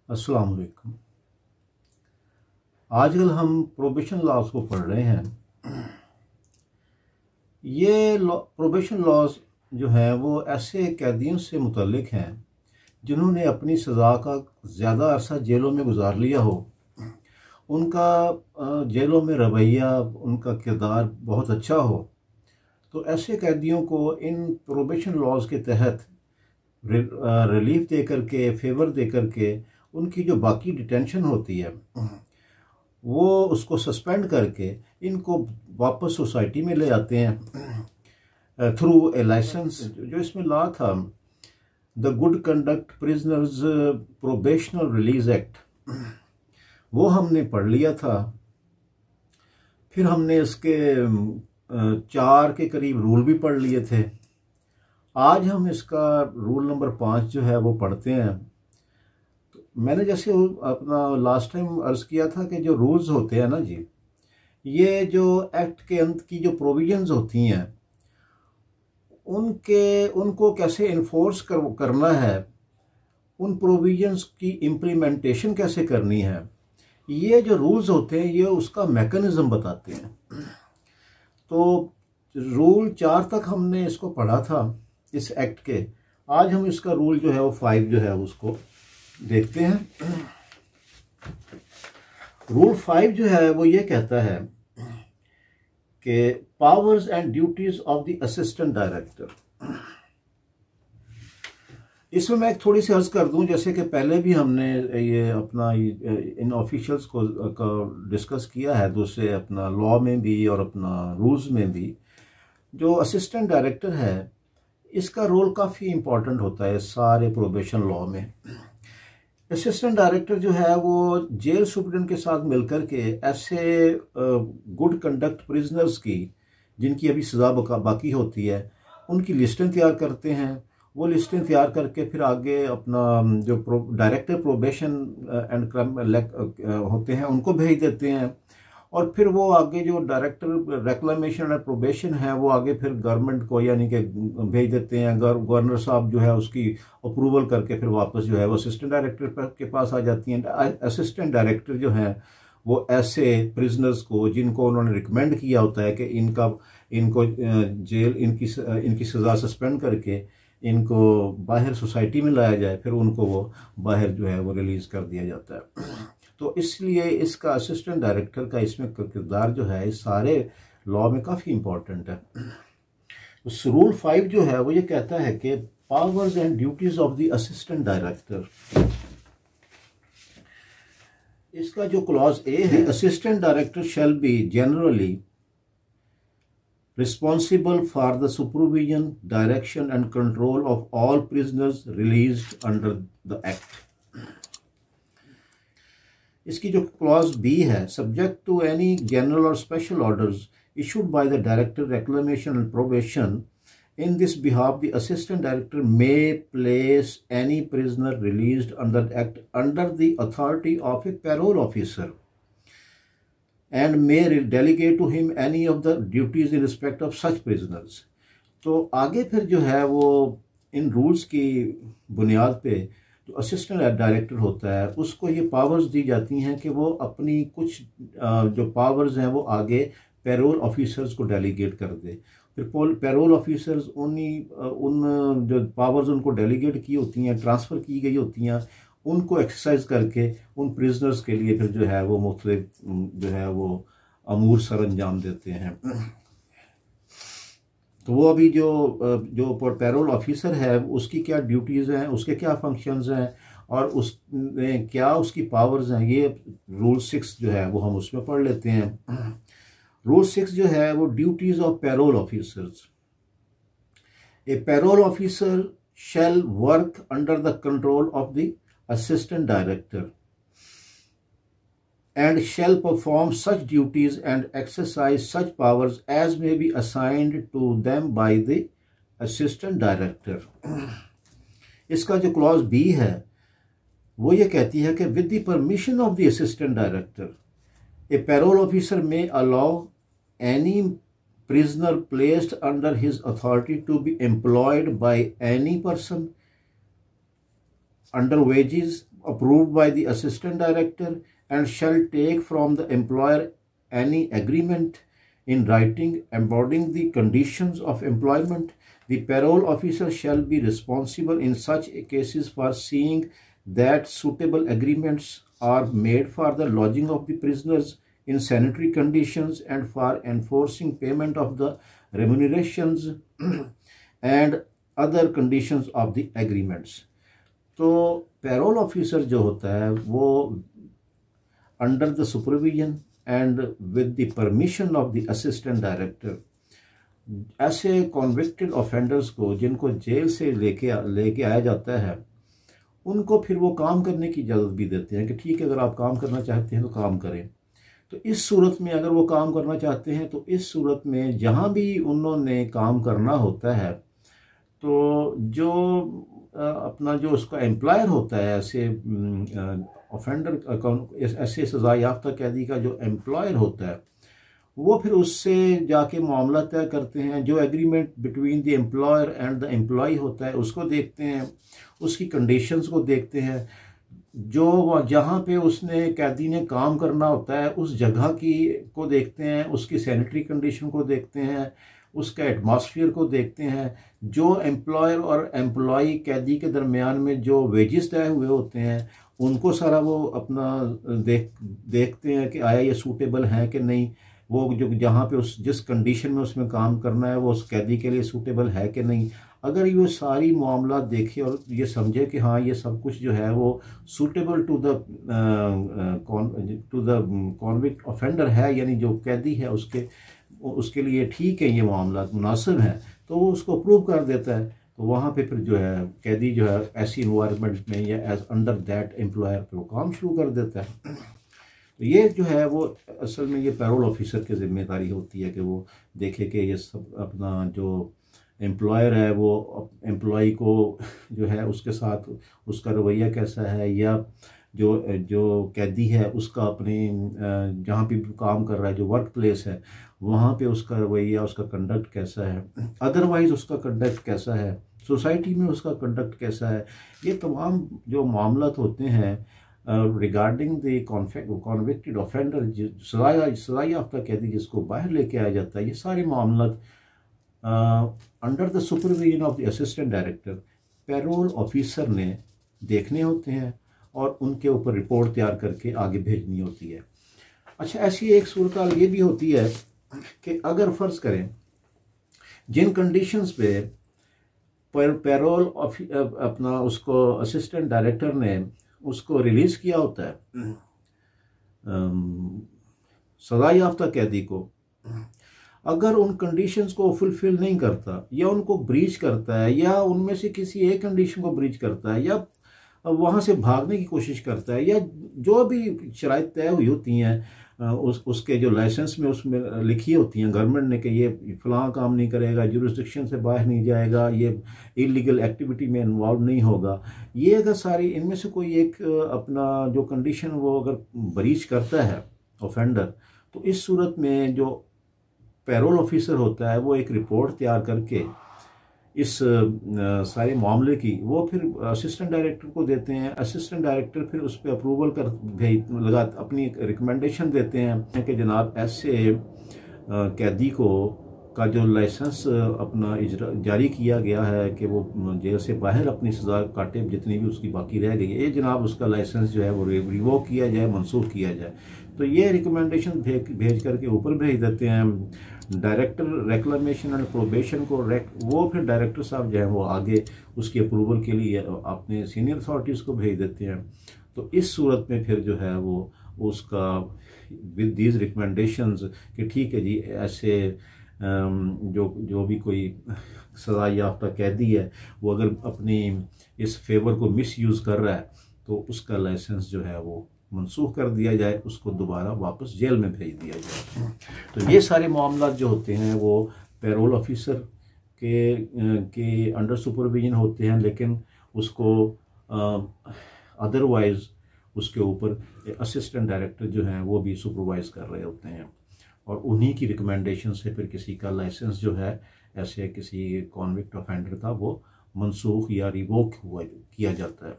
अस्सलाम वालेकुम। आजकल हम प्रोबेशन लॉज को पढ़ रहे हैं। ये प्रोबेशन लॉज जो हैं वो ऐसे कैदियों से मुतल्लिक हैं जिन्होंने अपनी सज़ा का ज़्यादा अरसा जेलों में गुजार लिया हो। उनका जेलों में रवैया, उनका किरदार बहुत अच्छा हो, तो ऐसे कैदियों को इन प्रोबेशन लॉज के तहत रिलीफ दे करके, फेवर दे करके उनकी जो बाकी डिटेंशन होती है वो उसको सस्पेंड करके इनको वापस सोसाइटी में ले आते हैं थ्रू ए लाइसेंस। जो इसमें लॉ था, the good conduct prisoners probational release act, वो हमने पढ़ लिया था। फिर हमने इसके 4 के करीब रूल भी पढ़ लिए थे। आज हम इसका रूल नंबर 5 जो है वो पढ़ते हैं। तो मैंने जैसे अपना लास्ट टाइम अर्ज किया था कि जो रूल्स होते हैं ना जी, ये जो एक्ट के अंत की जो प्रोविजंस होती हैं उनको कैसे इन्फोर्स करना है, उन प्रोविजंस की इम्प्लीमेंटेशन कैसे करनी है, ये जो रूल्स होते हैं ये उसका मैकेनिज्म बताते हैं। तो रूल 4 तक हमने इसको पढ़ा था इस एक्ट के। आज हम इसका रूल जो है वो 5 जो है उसको देखते हैं। रूल 5 जो है वो ये कहता है कि powers and duties of the assistant director. इसमें मैं थोड़ी सी अर्ज कर दूं, जैसे कि पहले भी हमने ये अपना इन ऑफिशियल्स को डिस्कस किया है, दूसरे अपना लॉ में भी और अपना रूल्स में भी। जो असिस्टेंट डायरेक्टर है इसका रोल काफ़ी इम्पॉर्टेंट होता है सारे प्रोबेशन लॉ में। असिस्टेंट डायरेक्टर जो है वो जेल सुप्रीडेंट के साथ मिलकर के ऐसे गुड कंडक्ट प्रिजनर्स की, जिनकी अभी सज़ा बाकी होती है, उनकी लिस्टें तैयार करते हैं। वो लिस्टें तैयार करके फिर आगे अपना जो डायरेक्टर प्रोबेशन एंड क्राइम होते हैं उनको भेज देते हैं। और फिर वो आगे जो डायरेक्टर रेक्लेमेशन एंड प्रोबेशन है वो आगे फिर गवर्नमेंट को यानी कि भेज देते हैं। गवर्नर साहब जो है उसकी अप्रूवल करके फिर वापस जो है वो असिस्टेंट डायरेक्टर के पास आ जाती हैं। असिस्टेंट डायरेक्टर जो हैं वो ऐसे प्रिजनर्स को जिनको उन्होंने रिकमेंड किया होता है कि इनको जेल इनकी सज़ा सस्पेंड करके इनको बाहर सोसाइटी में लाया जाए, फिर उनको वो बाहर जो है वो रिलीज़ कर दिया जाता है। तो इसलिए इसका असिस्टेंट डायरेक्टर का इसमें किरदार जो है इस सारे लॉ में काफ़ी इम्पोर्टेंट है। तो रूल 5 जो है वो ये कहता है कि powers and duties of the assistant director. इसका जो क्लॉज ए है, assistant director shall be generally responsible for the supervision, direction and control of all prisoners released under the act. इसकी जो क्लॉज बी है, subject to any general or special orders issued by the director, reclamation and probation, in this behalf the assistant director may place any prisoner released under the act under the authority of a parole officer and may delegate to him any of the duties in respect of such prisoners. तो आगे फिर जो है वो इन rules की बुनियाद पे जो असिस्टेंट डायरेक्टर होता है उसको ये पावर्स दी जाती हैं कि वो अपनी कुछ जो पावर्स हैं वो आगे पैरोल ऑफिसर्स को डेलीगेट कर दे। फिर पैरोल ऑफिसर्स उन जो पावर्स उनको डेलीगेट की होती हैं, ट्रांसफ़र की गई होती हैं, उनको एक्सरसाइज करके उन प्रिजनर्स के लिए फिर जो है वो मुख्तलिफ जो है वो अमूर सर अंजाम देते हैं। तो वो अभी जो पैरोल ऑफिसर है उसकी क्या ड्यूटीज़ हैं, उसके क्या फंक्शंस हैं और उसमें क्या उसकी पावर्स हैं, ये रूल 6 जो है वो हम उसमें पढ़ लेते हैं। रूल 6 जो है वो duties of parole officers. A parole officer shall work under the control of the assistant director and shall perform such duties and exercise such powers as may be assigned to them by the assistant director. इसका जो clause B है वो ये कहती है कि with the permission of the assistant director a parole officer may allow any prisoner placed under his authority to be employed by any person under wages approved by the assistant director and shall take from the employer any agreement in writing embodying the conditions of employment. The payroll officer shall be responsible in such cases for seeing that suitable agreements are made for the lodging of the prisoners in sanitary conditions and for enforcing payment of the remunerations and other conditions of the agreements. तो payroll officer जो होता है वो under the supervision and with the permission of the assistant director ऐसे convicted offenders को जिनको jail से लेके आया जाता है उनको फिर वो काम करने की इजाज़त भी देते हैं कि ठीक है, अगर आप काम करना चाहते हैं तो काम करें। तो इस सूरत में अगर वो काम करना चाहते हैं तो इस सूरत में जहाँ भी उन्होंने काम करना होता है तो जो अपना जो उसका एम्प्लॉयर होता है ऐसे ऑफेंडर ऐसे सज़ा याफ्ता कैदी का जो एम्प्लॉयर होता है वो फिर उससे जाके मामला तय करते हैं। जो agreement between the employer and the employee होता है उसको देखते हैं, उसकी कंडीशंस को देखते हैं, जो जहाँ पे उसने कैदी ने काम करना होता है उस जगह की को देखते हैं, उसकी सैनिटरी कंडीशन को देखते हैं, उसका एटमॉस्फेयर को देखते हैं। जो एम्प्लॉयर और एम्प्लॉई कैदी के दरमियान में जो वेजेस तय हुए होते हैं उनको सारा वो अपना देखते हैं कि आया ये सूटेबल है कि नहीं, वो जो जहाँ पे उस जिस कंडीशन में उसमें काम करना है वो उस कैदी के लिए सूटेबल है कि नहीं। अगर ये सारी मामला देखे और ये समझे कि हाँ ये सब कुछ जो है वो suitable to the convict offender है, यानी जो कैदी है उसके लिए ठीक है, ये मामला मुनासिब है, तो वो उसको अप्रूव कर देता है। तो वहाँ पे फिर जो है कैदी जो है ऐसी इन्वायरमेंट में या एज अंडर दैट एम्प्लॉयर पे वो काम शुरू कर देता है। तो ये जो है वो असल में ये पैरोल ऑफिसर की जिम्मेदारी होती है कि वो देखे कि ये सब अपना जो एम्प्लॉयर है वो एम्प्लॉई को जो है उसके साथ उसका रवैया कैसा है, या जो कैदी है उसका अपने जहाँ पे काम कर रहा है जो वर्क प्लेस है वहाँ पे उसका रवैया उसका कंडक्ट कैसा है, अदरवाइज उसका कंडक्ट कैसा है, सोसाइटी में उसका कंडक्ट कैसा है। ये तमाम जो मामलात होते हैं रिगार्डिंग द कॉन्विक्टेड ऑफेंडर, सज़ा याफ्ता कैदी जिसको बाहर लेके आया जाता है, ये सारे मामलात under the supervision of the assistant director parole officer ने देखने होते हैं और उनके ऊपर रिपोर्ट तैयार करके आगे भेजनी होती है। अच्छा, ऐसी एक सूरत ये भी होती है कि अगर फ़र्ज़ करें जिन कंडीशंस पे पैरोल अपना उसको असिस्टेंट डायरेक्टर ने उसको रिलीज़ किया होता है सज़ा याफ्ता कैदी को, अगर उन कंडीशंस को फुलफिल नहीं करता या उनको ब्रीच करता है या उनमें से किसी एक कंडीशन को ब्रीच करता है या वहाँ से भागने की कोशिश करता है या जो भी शराइत तय हुई होती हैं उसके जो लाइसेंस में उसमें लिखी होती हैं गवर्नमेंट ने कि ये फ़लाँ काम नहीं करेगा, जुरिस्डिक्शन से बाहर नहीं जाएगा, ये इलीगल एक्टिविटी में इन्वॉल्व नहीं होगा, ये अगर सारी इनमें से कोई एक अपना जो कंडीशन वो अगर ब्रीच करता है ऑफेंडर, तो इस सूरत में जो पैरोल ऑफिसर होता है वो एक रिपोर्ट तैयार करके इस सारे मामले की वो फिर असिस्टेंट डायरेक्टर को देते हैं। असिस्टेंट डायरेक्टर फिर उस पर अप्रूवल कर अपनी रिकमेंडेशन देते हैं कि जनाब ऐसे कैदी का जो लाइसेंस अपना जारी किया गया है कि वो जेल से बाहर अपनी सज़ा काटे जितनी भी उसकी बाकी रह गई है, ये जनाब उसका लाइसेंस जो है वो रिवोक किया जाए, मनसूख किया जाए। तो ये रिकमेंडेशन भेज करके ऊपर भेज देते हैं डायरेक्टर रेक्लेमेशन एंड प्रोबेशन को। वो फिर डायरेक्टर साहब जो है वो आगे उसकी अप्रूवल के लिए अपने सीनियर अथॉरिटीज़ को भेज देते हैं। तो इस सूरत में फिर जो है वो उसका विद दीज रिकमेंडेशंस कि ठीक है जी ऐसे जो भी कोई सज़ा याफ्ता कैदी है वो अगर अपनी इस फेवर को मिसयूज़ कर रहा है तो उसका लाइसेंस जो है वो मनसूख कर दिया जाए, उसको दोबारा वापस जेल में भेज दिया जाए। तो ये सारे मामला जो होते हैं वो पैरोल ऑफिसर के अंडर सुपरविजन होते हैं, लेकिन उसको अदरवाइज़ उसके ऊपर असिस्टेंट डायरेक्टर जो हैं वो भी सुपरवाइज़ कर रहे होते हैं और उन्हीं की रिकमेंडेशन से फिर किसी का लाइसेंस जो है ऐसे किसी कॉन्विक्ट ऑफेंडर का वो मनसूख या रिवोक किया जाता है।